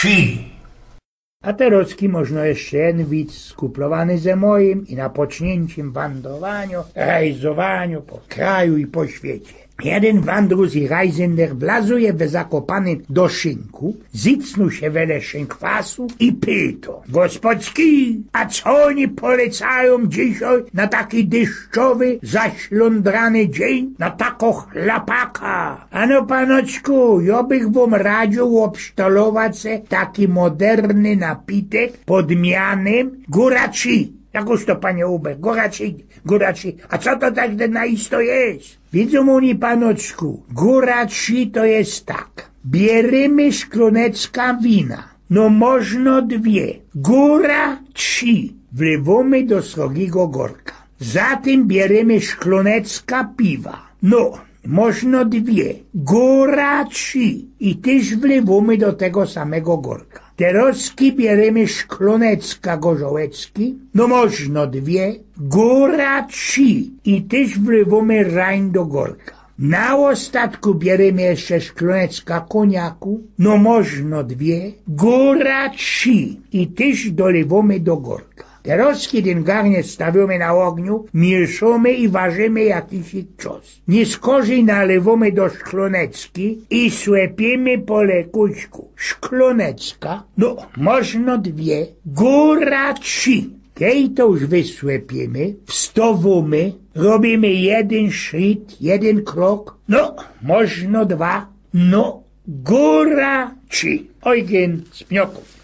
trzy. A teraz možno jeszcze jeden widz skuplowany ze moim i na pocznięciem wandrowaniu, rajzowaniu po kraju i po świecie. Jeden wandrus i rajzender blazuje w zakopanym do szynku, zicnął się wele szynkwasu i pyto: Gospodski, a co oni polecają dzisiaj na taki deszczowy, zaślądrany dzień, na tako chlapaka? Ano panoczku, ja bych wam radził obsztolować se taki moderny napitek pod mianem guraci. Jakoż to, panie Uber, góraci, a co to tak naisto jest? Widzą oni, panoczku, góraci to jest tak. Bierzemy szklonecka wina, no można dwie. Góraci wlewamy do srogiego gorka. Zatem bierzemy szklonecka piwa, no można dwie. Góraci i też wlewamy do tego samego gorka. Teroski bierzemy szklonecka gorzołecki, no można dwie. Góraci i też wlewamy rań do gorka. Na ostatku bierzemy jeszcze szklonecka koniaku, no można dwie. Góraci i też dolewamy do gorka. Teraz, kiedy ten garniec stawiamy na ogniu, mieszamy i ważymy jakiś czas. Nie skorzej nalewamy do szklonecki i słepiemy po lekućku. Szklonecka, no można dwie. Góraci. Kiedy to już wysłepiemy, wstawimy, robimy jeden szrit, jeden krok, no można dwa, no góraci. Eugen z Pnioków.